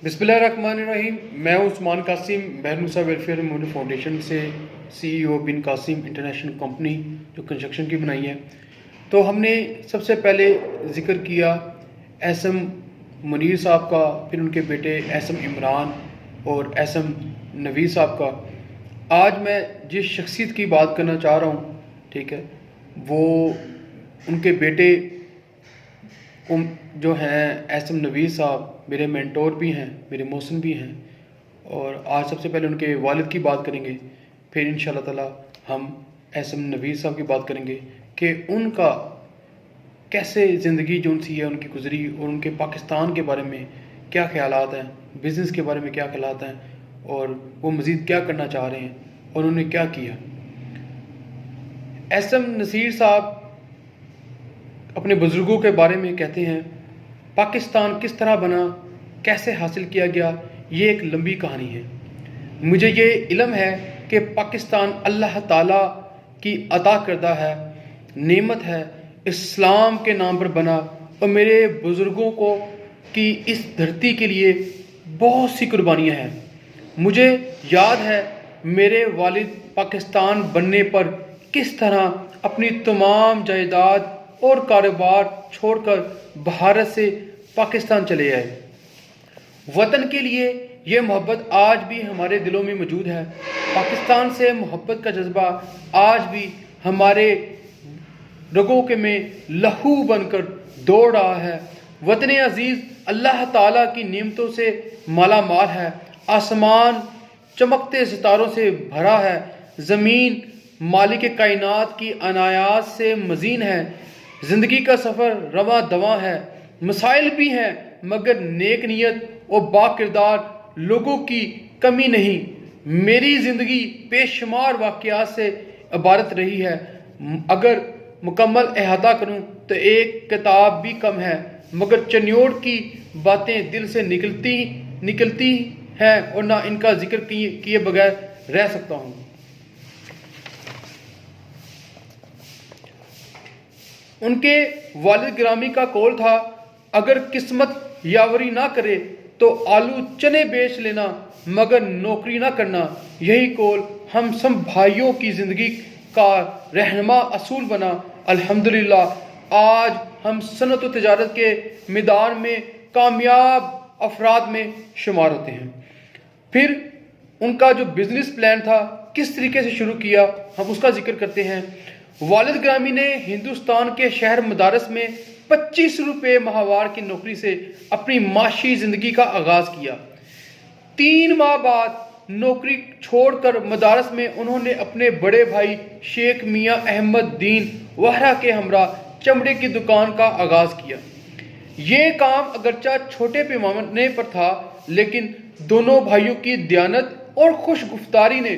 बिस्मिल्लाहिर्रहमानिर्रहीम। मैं Usman Qasim बहनूसा welfare Monu foundation से CEO बिन कासिम इंटरनेशनल कंपनी जो कंस्ट्रक्शन की बनाई है। तो हमने सबसे पहले ज़िक्र किया एसएम मुनीर साहब का, फिर उनके बेटे एसएम इमरान और एसएम नवीद साहब का। आज मैं जिस शख्सियत की बात करना चाह रहा हूँ, ठीक है, वो उनके बेटे जो हैं एसएम नवीद साहब मेरे मेंटोर भी हैं, मेरे मोहसिन भी हैं। और आज सबसे पहले उनके वालिद की बात करेंगे, फिर इंशाल्लाह ताला हम एसएम नवीद साहब की बात करेंगे कि उनका कैसे ज़िंदगी जो उनसी है उनकी गुजरी और उनके पाकिस्तान के बारे में क्या ख्यालात हैं, बिज़नेस के बारे में क्या ख्यालात हैं और वो मज़ीद क्या करना चाह रहे हैं और उन्होंने क्या किया। एसएम नसीर साहब अपने बुज़ुर्गों के बारे में कहते हैं, पाकिस्तान किस तरह बना, कैसे हासिल किया गया, ये एक लंबी कहानी है। मुझे ये इल्म है कि पाकिस्तान अल्लाह ताला की अता करदा है, नेमत है, इस्लाम के नाम पर बना और मेरे बुज़ुर्गों को की इस धरती के लिए बहुत सी कुर्बानियाँ हैं। मुझे याद है मेरे वालिद पाकिस्तान बनने पर किस तरह अपनी तमाम जायदाद और कारोबार छोड़कर भारत से पाकिस्तान चले आए। वतन के लिए ये मोहब्बत आज भी हमारे दिलों में मौजूद है। पाकिस्तान से मोहब्बत का जज्बा आज भी हमारे रगों के में लहू बनकर दौड़ रहा है। वतन अजीज़ अल्लाह ताला की नेमतों से माला माल है। आसमान चमकते सितारों से भरा है। ज़मीन मालिक कायनात की अनायात से मज़ीन है। ज़िंदगी का सफ़र रवा दवा है। मसाइल भी हैं मगर नेक नियत और बाकिरदार लोगों की कमी नहीं। मेरी ज़िंदगी बेशुमार वाक़यात से इबारत रही है। अगर मुकम्मल अहाता करूं तो एक किताब भी कम है, मगर चन्योड़ की बातें दिल से निकलती हैं और ना इनका जिक्र किए बगैर रह सकता हूं। उनके वालिद गिरामी का कौल था, अगर किस्मत यावरी ना करे तो आलू चने बेच लेना मगर नौकरी ना करना। यही कौल हम सब भाइयों की ज़िंदगी का रहनुमा असूल बना। अल्हम्दुलिल्लाह आज हम सनत व तिजारत के मैदान में कामयाब अफराद में शुमार होते हैं। फिर उनका जो बिज़नेस प्लान था किस तरीके से शुरू किया, हम उसका जिक्र करते हैं। वालिद ग्रामी ने हिंदुस्तान के शहर मदारस में 25 रुपये माहवार की नौकरी से अपनी माशी ज़िंदगी का आगाज़ किया। 3 माह बाद नौकरी छोड़कर मदारस में उन्होंने अपने बड़े भाई शेख मियाँ अहमद दीन वहरा के हमरा चमड़े की दुकान का आगाज़ किया। ये काम अगरचा छोटे पैमाने पर था, लेकिन दोनों भाइयों की दयानत और खुशगुफ्तारी ने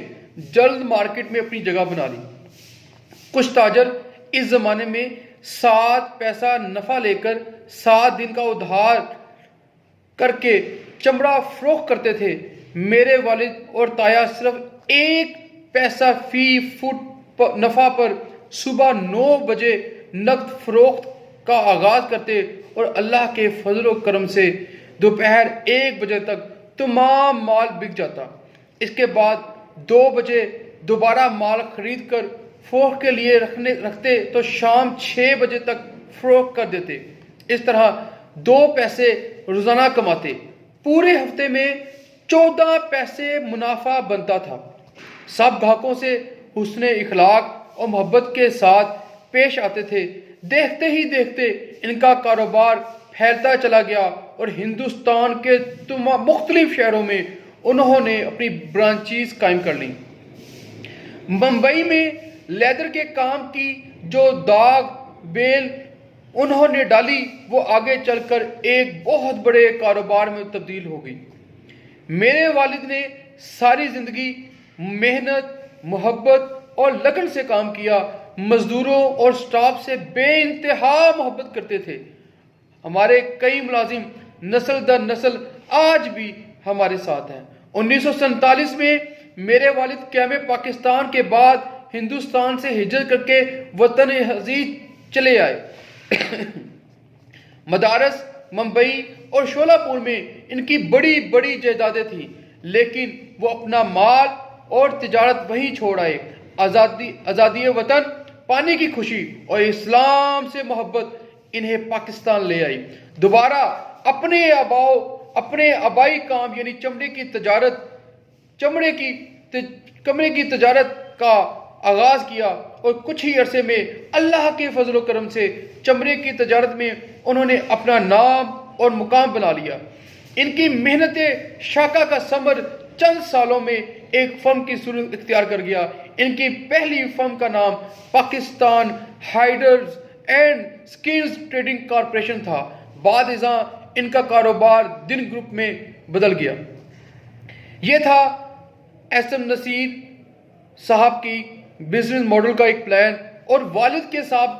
जल्द मार्केट में अपनी जगह बना ली। कुछ ताजर इस ज़माने में 7 पैसा नफ़ा लेकर 7 दिन का उधार करके चमड़ा फरोख्त करते थे। मेरे वालिद और ताया सिर्फ 1 पैसा फी फुट नफ़ा पर सुबह 9 बजे नकद फरोख्त का आगाज़ करते और अल्लाह के फजल व करम से दोपहर 1 बजे तक तमाम माल बिक जाता। इसके बाद 2 बजे दोबारा माल खरीद कर फरोख्त के लिए रखते तो शाम 6 बजे तक फरोख्त कर देते। इस तरह 2 पैसे रोज़ाना कमाते। पूरे हफ्ते में 14 पैसे मुनाफा बनता था। सब ग्राहकों से हुस्न इखलाक और मोहब्बत के साथ पेश आते थे। देखते ही देखते इनका कारोबार फैलता चला गया और हिंदुस्तान के मुख्तलिफ शहरों में उन्होंने अपनी ब्रांचेस कायम कर ली। मुंबई में लेदर के काम की जो दाग बेल उन्होंने डाली, वो आगे चलकर एक बहुत बड़े कारोबार में तब्दील हो गई। मेरे वालिद ने सारी ज़िंदगी मेहनत, मोहब्बत और लगन से काम किया। मजदूरों और स्टाफ से बेइंतहा मोहब्बत करते थे। हमारे कई मुलाजिम नस्ल दर नस्ल आज भी हमारे साथ हैं। 1947 में मेरे वालिद क़याम पाकिस्तान के बाद हिंदुस्तान से हिजरत करके वतन अजीज चले आए। मदारस, मुंबई और शोलापुर में इनकी बड़ी बड़ी जायदादें थीं, लेकिन वो अपना माल और तिजारत वहीं छोड़ आए। आज़ादी वतन पाने की खुशी और इस्लाम से मोहब्बत इन्हें पाकिस्तान ले आई। दोबारा अपने आबाई काम यानी चमड़े की तजारत का आगाज किया और कुछ ही अरसे में अल्लाह के फजल व करम से चमड़े की तजारत में उन्होंने अपना नाम और मुकाम बना लिया। इनकी मेहनत शाका का समर चंद सालों में एक फर्म की सूरत इख्तियार कर गया। इनकी पहली फर्म का नाम Pakistan hiders and skins trading corporation था। बाद इनका कारोबार दिन ग्रुप में बदल गया। यह था एसएम नसीर साहब की बिजनेस मॉडल का एक प्लान और वालिद के साहब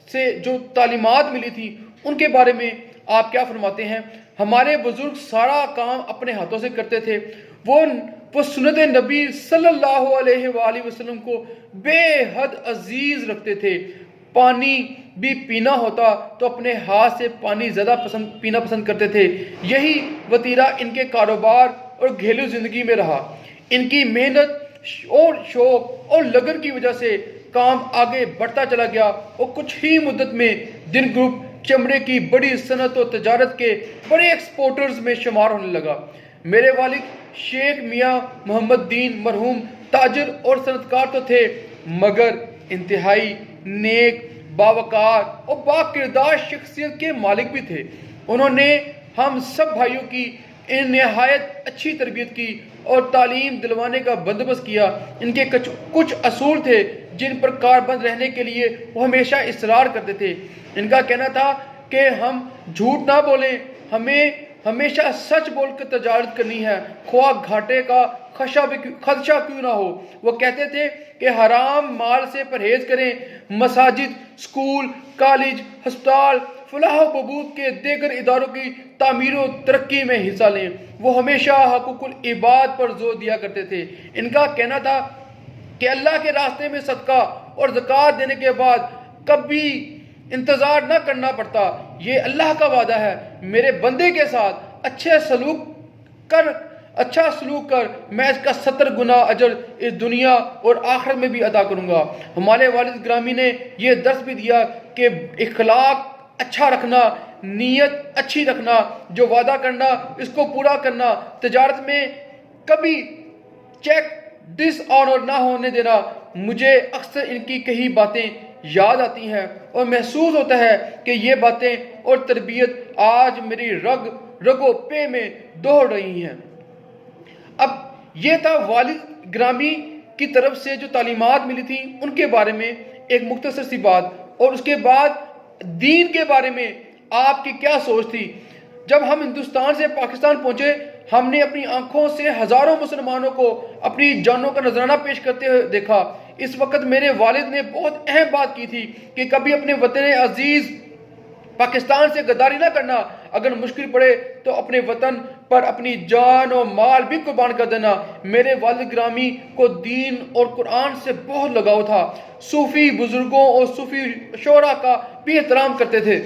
से जो तालीमात मिली थी उनके बारे में आप क्या फरमाते हैं। हमारे बुजुर्ग सारा काम अपने हाथों से करते थे। वो सुन्नत नबी सल्लल्लाहु अलैहि वसल्लम को बेहद अजीज रखते थे। पानी भी पीना होता तो अपने हाथ से पानी ज़्यादा पीना पसंद करते थे। यही वतीरा इनके कारोबार और घरेलू जिंदगी में रहा। इनकी मेहनत और शौक और लगन की वजह से काम आगे बढ़ता चला गया और कुछ ही मुद्दत में दिन ग्रुप चमड़े की बड़ी सनत और तजारत के बड़े एक्सपोर्टर्स में शुमार होने लगा। मेरे वालिद शेख मियाँ मोहम्मद दीन मरहूम ताजर और सनतकार तो थे, मगर इंतहाई नेक, बावकार और बाकिरदार शख्सियत के मालिक भी थे। उन्होंने हम सब भाइयों की नहायत अच्छी तरबियत की और तालीम दिलवाने का बंदोबस्त किया। इनके कुछ असूल थे जिन पर कारबंद रहने के लिए वो हमेशा इसरार करते थे। इनका कहना था कि हम झूठ ना बोलें, हमें हमेशा सच बोलकर तजारत करनी है, ख्वाह घाटे का खदशा क्यों ना हो। वो कहते थे कि हराम माल से परहेज करें, मसाजिद, स्कूल, कॉलेज, अस्पताल, फलाह बबूद के देगर इदारों की तामीर और तरक्की में हिस्सा लें। वो हमेशा हकूकुल इबाद पर जोर दिया करते थे। इनका कहना था कि अल्लाह के रास्ते में सदका और ज़कात देने के बाद कभी इंतज़ार न करना पड़ता। ये अल्लाह का वादा है, मेरे बंदे के साथ अच्छा सलूक कर मैं इसका 70 गुना अजर इस दुनिया और आखिरत में भी अदा करूँगा। हमारे वालिद ग्रामी ने यह दर्स भी दिया कि इखलाक अच्छा रखना, नीयत अच्छी रखना, जो वादा करना इसको पूरा करना, तजारत में कभी चेक डिसऑनर ना होने देना। मुझे अक्सर इनकी कही बातें याद आती हैं और महसूस होता है कि ये बातें और तरबियत आज मेरी रगो पे में दोहर रही हैं। अब ये था वालिद ग्रामी की तरफ से जो तालीमात मिली थी उनके बारे में एक मुख्तसर सी बात, और उसके बाद दीन के बारे में आपकी क्या सोच थी। जब हम हिंदुस्तान से पाकिस्तान पहुंचे, हमने अपनी आंखों से हजारों मुसलमानों को अपनी जानों का नजराना पेश करते हुए देखा। इस वक्त मेरे वालिद ने बहुत अहम बात की थी कि कभी अपने वतन अजीज पाकिस्तान से गद्दारी ना करना, अगर मुश्किल पड़े तो अपने वतन पर अपनी जान और माल भी कुर्बान कर देना। मेरे वालिद ग्रामी को दीन और कुरान से बहुत लगाव था। सूफी बुजुर्गों और सूफी शोरा का भी एहतराम करते थे।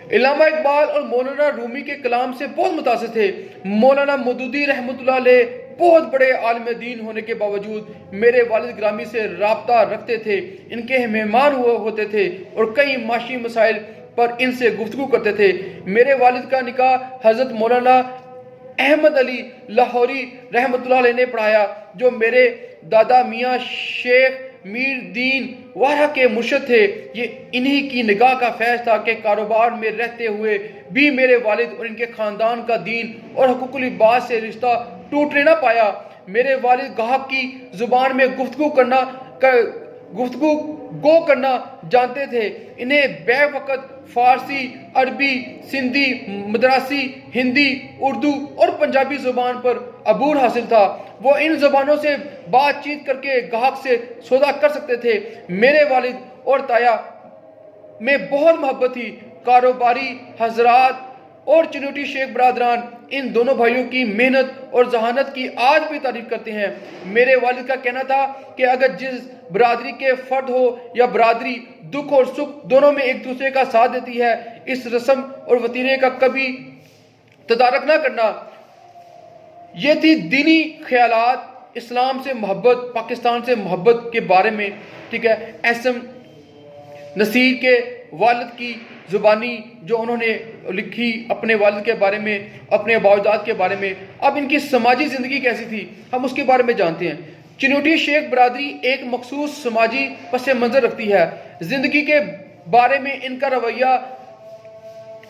इल्लामा इकबाल और मौलाना रूमी के कलाम से बहुत मुतासिर थे। मौलाना मौदूदी रहमतुल्लाह अलैह बहुत बड़े आलिम दीन होने के बावजूद मेरे वालिद ग्रामी से राब्ता रखते थे, इनके मेहमान होते थे और कई माशी मसाइल पर इनसे गुफ्तगू करते थे। मेरे वालिद का निकाह हजरत मौलाना अहमद अली लाहौरी रहमतुल्लाह अलैह ने पढ़ाया, जो मेरे दादा मियाँ शेख मीर दीन वारा के मुर्शद थे। ये इन्हीं की निगाह का फैज था कि कारोबार में रहते हुए भी मेरे वालिद और इनके खानदान का दीन और हुकूकुल इबाद से रिश्ता टूटने ना पाया। मेरे वालिद गाहक की जुबान में गुफ्तगू करना जानते थे। इन्हें बैवक़्त फारसी, अरबी, सिंधी, मद्रासी, हिंदी, उर्दू और पंजाबी जुबान पर अबूर हासिल था। वो इन जुबानों से बातचीत करके गाहक से सौदा कर सकते थे। मेरे वालिद और ताया में बहुत मोहब्बत थी। कारोबारी हजरात और चिनूटी शेख बरादरान इन दोनों भाइयों की मेहनत और जहानत की आज भी तारीफ करते हैं। मेरे वालिद का कहना था कि अगर जिस बरादरी के फर्द हो या बरादरी दुख और सुख दोनों में एक दूसरे का साथ देती है, इस रस्म और वतीरे का कभी तदारक ना करना। ये थी दीनी ख्यालात, इस्लाम से मोहब्बत, पाकिस्तान से मोहब्बत के बारे में। ठीक है, एसएम नसीर के वालिद की ज़ुबानी जो उन्होंने लिखी अपने वालिद के बारे में, अपने अबाउजाद के बारे में। अब इनकी समाजी ज़िंदगी कैसी थी हम उसके बारे में जानते हैं। चिन्यूटी शेख बरादरी एक मखसूस समाजी पस मंज़र रखती है। ज़िंदगी के बारे में इनका रवैया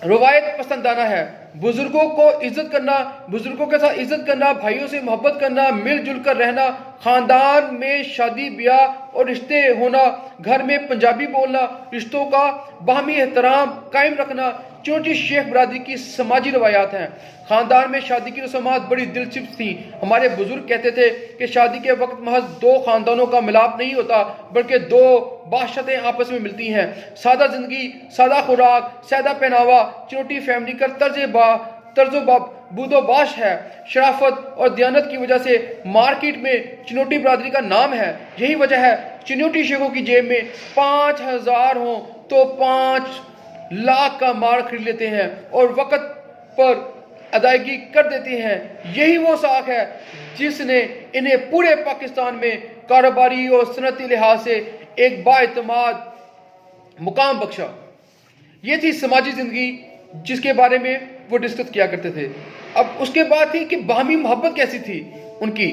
रवायत पसंदाना है। बुजुर्गों को इज्जत करना, बुजुर्गों के साथ इज्जत करना, भाइयों से मोहब्बत करना, मिलजुल कर रहना, खानदान में शादी ब्याह और रिश्ते होना, घर में पंजाबी बोलना, रिश्तों का बाहमी एहतराम कायम रखना चिन्यूटी शेख बरादरी की समाजी रवायात हैं। खानदान में शादी की रस्मात बड़ी दिलचस्प थी। हमारे बुजुर्ग कहते थे कि शादी के वक्त महज दो खानदानों का मिलाप नहीं होता बल्कि दो बादशाहें आपस में मिलती हैं। सादा जिंदगी, सादा खुराक, सादा पहनावा चिन्यूटी फैमिली का बूदोबाश है। शराफत और दयानत की वजह से मार्केट में चिन्यूटी बरादरी का नाम है। यही वजह है चिन्यूटी शेखों की जेब में 5,000 हो तो 5 लाख का माल खरीद लेते हैं और वक्त पर अदायगी कर देते हैं। यही वो साख है जिसने इन्हें पूरे पाकिस्तान में कारोबारी और सनती लिहाज से एक बाएतमाद मुकाम बख्शा। ये थी समाजी जिंदगी जिसके बारे में वो डिस्कस किया करते थे। अब उसके बाद थी कि बाहमी मोहब्बत कैसी थी उनकी।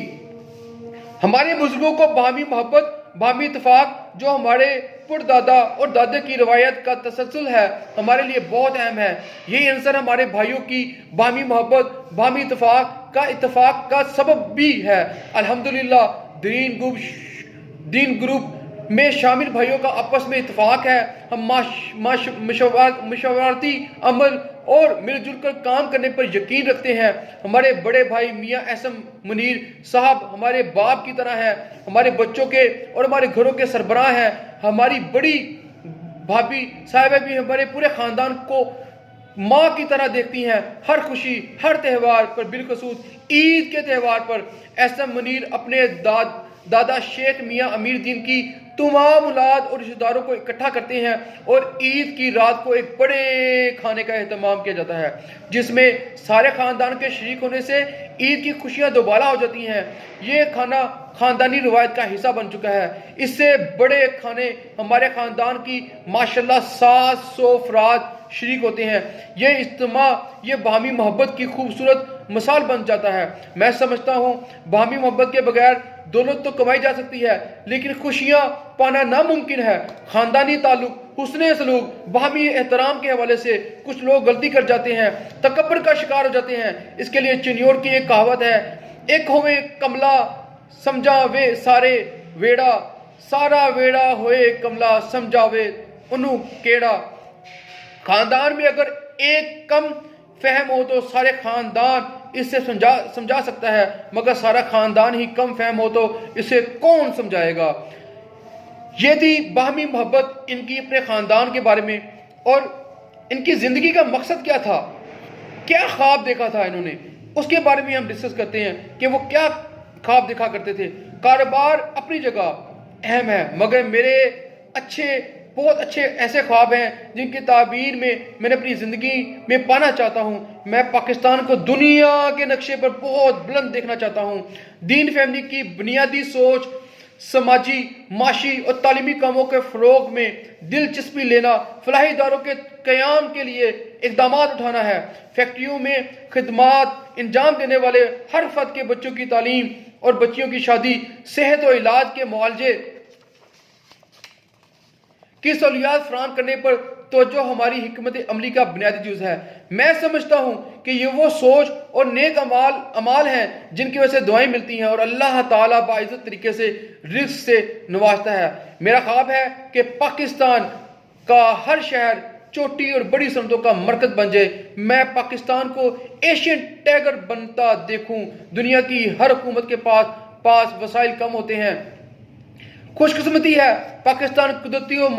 हमारे बुजुर्गों को बाहमी मोहब्बत, बाहमी इत्तेफाक जो हमारे पुरदादा और दादे की रवायत का तसलसल है हमारे लिए बहुत अहम है। यही अंसर हमारे भाइयों की बाहमी मोहब्बत, बाहमी इत्तेफाक का सबब भी है। अल्हम्दुलिल्लाह दीन ग्रुप में शामिल भाइयों का आपस में इत्तेफाक है। हम मशवरती अमल और मिलजुल कर काम करने पर यकीन रखते हैं। हमारे बड़े भाई मियाँ एसएम मुनीर साहब हमारे बाप की तरह हैं, हमारे बच्चों के और हमारे घरों के सरबराह हैं। हमारी बड़ी भाभी साहिबा भी हमारे पूरे खानदान को माँ की तरह देखती हैं। हर खुशी, हर त्यौहार पर, बिलखसूस ईद के त्यौहार पर एसएम मुनीर अपने दादा शेख मियाँ अमीर दीन की तमाम औलाद और रिश्तेदारों को इकट्ठा करते हैं और ईद की रात को एक बड़े खाने का एहतमाम किया जाता है जिसमें सारे खानदान के शरीक होने से ईद की खुशियां दोबारा हो जाती हैं। ये खाना खानदानी रवायत का हिस्सा बन चुका है। इससे बड़े खाने हमारे खानदान की माशाल्लाह 700 अफराद शरीक होते हैं। ये इज्तिमा, ये बाहमी मोहब्बत की खूबसूरत मिसाल बन जाता है। मैं समझता हूँ बाहमी मोहब्बत के बगैर दौलत तो कमाई जा सकती है लेकिन खुशियाँ पाना नामुमकिन है। खानदानी ताल्लुक, हुस्ने सलूक, बाहमी एहतराम के हवाले से कुछ लोग गलती कर जाते हैं, तकब्बुर का शिकार हो जाते हैं। इसके लिए चिन्योर की एक कहावत है, एक होवे कमला समझावे सारे वेड़ा, सारा वेड़ा होए कमला समझावे उन्हू केड़ा। खानदान में अगर एक कम फहम हो तो सारे खानदान इससे समझा सकता है, मगर सारा खानदान ही कम फहम हो तो इसे कौन समझाएगा। ये थी बाहमी मोहब्बत इनकी अपने खानदान के बारे में। और इनकी जिंदगी का मकसद क्या था, क्या ख्वाब देखा था इन्होंने, उसके बारे में हम डिस्कस करते हैं कि वो क्या ख्वाब देखा करते थे। कारोबार अपनी जगह अहम है मगर मेरे बहुत अच्छे ऐसे ख्वाब हैं जिनकी ताबीर में मैंने अपनी ज़िंदगी में पाना चाहता हूँ। मैं पाकिस्तान को दुनिया के नक्शे पर बहुत बुलंद देखना चाहता हूँ। दीन फैमिली की बुनियादी सोच समाजी, माशी और तालीमी कामों के फ़रोग में दिलचस्पी लेना, फलाही इदारों के क़याम के लिए इक़दाम उठाना है। फैक्ट्रियों में खिदमात इंजाम देने वाले हर फर्द के बच्चों की तालीम और बच्चियों की शादी, सेहत और इलाज के मुआलजे की सहूलियात फराहम करने पर तवज्जो हमारी हिकमत अमली का बुनियादी जुज़ है। मैं समझता हूँ कि ये वो सोच और नेक अमाल हैं जिनकी वजह से दुआएं मिलती हैं और अल्लाह ताला बाइज़्ज़त तरीके से रिज़्क़ से नवाजता है। मेरा ख्वाब है कि पाकिस्तान का हर शहर छोटी और बड़ी सनतों का मरकज बन जाए। मैं पाकिस्तान को एशियन टाइगर बनता देखूं। दुनिया की हर हुकूमत के पास वसाइल कम होते हैं। खुशकिस्मती है पाकिस्तान कुदरती और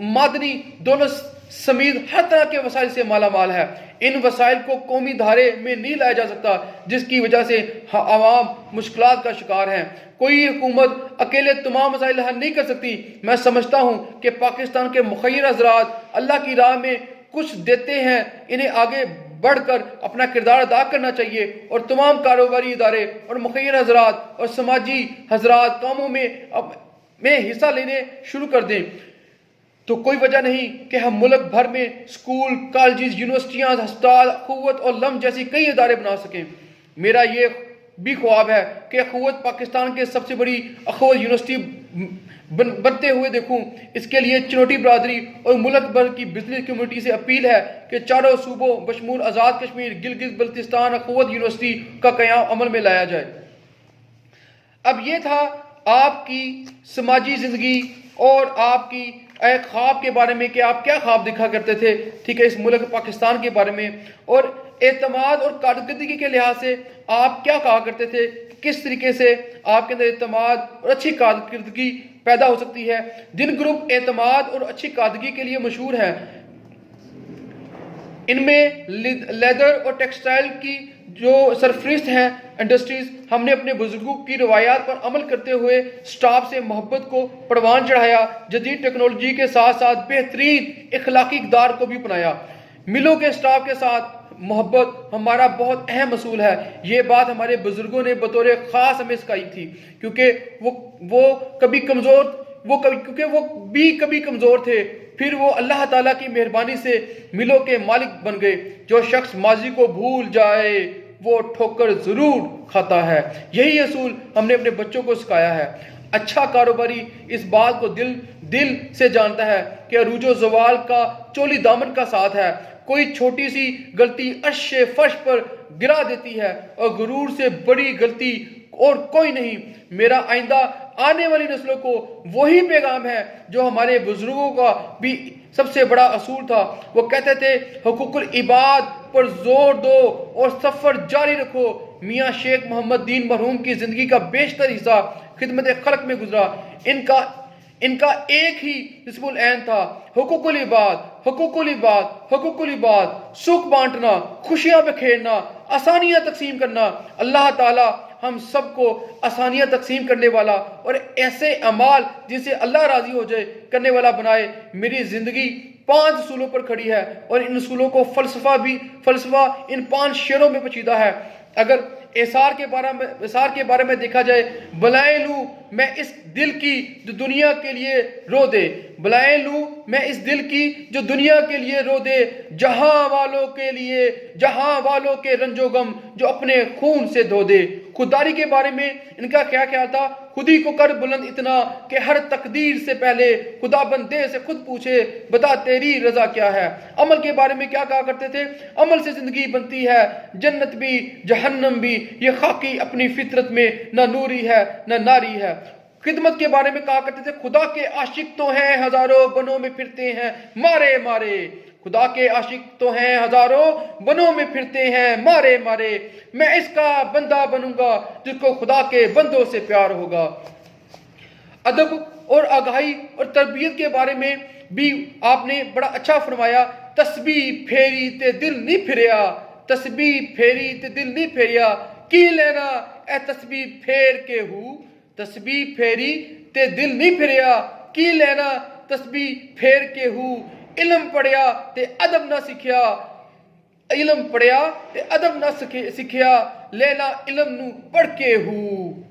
मादनी दोनों समेत हर तरह के वसाइल से माला माल है। इन वसाइल को कौमी धारे में नहीं लाया जा सकता जिसकी वजह से आवाम मुश्किलात का शिकार हैं। कोई हुकूमत अकेले तमाम मसाइल हल नहीं कर सकती। मैं समझता हूँ कि पाकिस्तान के मुखय्यर हज़रात अल्लाह की राह में कुछ देते हैं, इन्हें आगे बढ़कर अपना किरदार अदा करना चाहिए और तमाम कारोबारी इदारे और मुखिया हजरात और समाजी हजरात कामों में हिस्सा लेने शुरू कर दें। तो कोई वजह नहीं कि हम मुल्क भर में स्कूल, कॉलेज, यूनिवर्सिटियां, अस्पताल, अखुवत और लम जैसी कई इदारे बना सकें। मेरा ये भी ख्वाब है कि अखुवत पाकिस्तान के सबसे बड़ी अखुवत यूनिवर्सिटी बनते हुए देखूं। इसके लिए चिनोटी बरादरी और मुल्क भर की बिजनेस कम्युनिटी से अपील है कि चारों सूबों बशमूल आज़ाद कश्मीर, गिलगित बल्तिस्तान अखुवत यूनिवर्सिटी का क़याम अमल में लाया जाए। अब ये था आपकी समाजी ज़िंदगी और आपकी एक ख्वाब के बारे में कि आप क्या ख्वाब देखा करते थे, ठीक है, इस मुल्क पाकिस्तान के बारे में, और एतमाद और कारकर्दगी के लिहाज से आप क्या कहा करते थे, किस तरीके से आपके अंदर एतमाद और अच्छी कारकर्दगी पैदा हो सकती है। जिन ग्रुप एतमाद और अच्छी कारकर्दगी के लिए मशहूर हैं, इनमें लेदर और टेक्सटाइल की जो सरफरिस्त हैं इंडस्ट्रीज, हमने अपने बुजुर्गों की रवायात पर अमल करते हुए स्टाफ से मोहब्बत को परवान चढ़ाया, जदीद टेक्नोलॉजी के साथ साथ बेहतरीन इखलाकी इक़दार को भी अपनाया। मिलों के स्टाफ के साथ मोहब्बत हमारा बहुत अहम असूल है। ये बात हमारे बुजुर्गों ने बतौर ख़ास हमें सिखाई थी, क्योंकि वो कभी कमज़ोर थे, फिर वो अल्लाह ताला की मेहरबानी से मिलों के मालिक बन गए। जो शख्स माजी को भूल जाए वो ठोकर ज़रूर खाता है। यही असूल हमने अपने बच्चों को सिखाया है। अच्छा कारोबारी इस बात को दिल से जानता है कि अरूजो ज़वाल का चोली दामन का साथ है। कोई छोटी सी गलती अर्शे फर्श पर गिरा देती है और गुरूर से बड़ी गलती और कोई नहीं। मेरा आइंदा आने वाली नस्लों को वही पैगाम है जो हमारे बुजुर्गों का भी सबसे बड़ा असूल था। वो कहते थे, हुकूकुल इबाद पर जोर दो और सफर जारी रखो। मियाँ शेख मोहम्मद दीन मरहूम की जिंदगी का बेशतर हिस्सा खिदमत खल्क में गुजरा। इनका एक ही हिस्बुल ऐन था, हुकूकुल इबाद, हुकूकुल इबाद, हुकूकुल इबाद। सुख बांटना, खुशियां बिखेरना, आसानियां तकसीम करना। अल्लाह ताला हम सबको आसानियां तकसीम करने वाला और ऐसे अमाल जिनसे अल्लाह राजी हो जाए करने वाला बनाए। मेरी जिंदगी 5 असूलों पर खड़ी है और इन असूलों को फलसफा इन 5 शेरों में पचीदा है। अगर एसार के बारे में देखा जाए, बलाए लूं मैं इस दिल की जो दुनिया के लिए रो दे, बलाए लूं मैं इस दिल की जो दुनिया के लिए रो दे, जहां वालों के लिए, जहां वालों के रंजो गम जो अपने खून से धो दे। खुदारी के बारे में इनका क्या ख्याल था, खुद ही को कर बुलंद इतना कि हर तकदीर से पहले खुदा बंदे से खुद पूछे, बता तेरी रजा क्या है। अमल के बारे में क्या कहा करते थे, अमल से जिंदगी बनती है, जन्नत भी जहन्नम भी, ये खाकी अपनी फितरत में न नूरी है न नारी है। खिदमत के बारे में कहा करते थे, खुदा के आशिक तो हैं हजारों बनों में फिरते हैं मारे मारे। खुदा के आशिक तो हैं हजारों बनों में फिरते हैं मारे मारे। मैं इसका बंदा बनूंगा जिसको खुदा के बंदों से प्यार होगा। अदब और आगाही और तरबियत के बारे में भी आपने बड़ा अच्छा फरमाया। तस्बीह फेरी ते दिल नहीं फिरिया, तस्बीह फेरी ते दिल नहीं फिरिया, की लेना ए तस्बीह फेर के हूँ, तस्बीह फेरी ते दिल नहीं फिरिया, की लेना तस्बीह फेर के हूँ। इल्म पढ़िया ते अदब ना सीखिया, इल्म पढ़िया ते अदब ना सीखिया, लेना इल्म नू पढ़ के हूँ।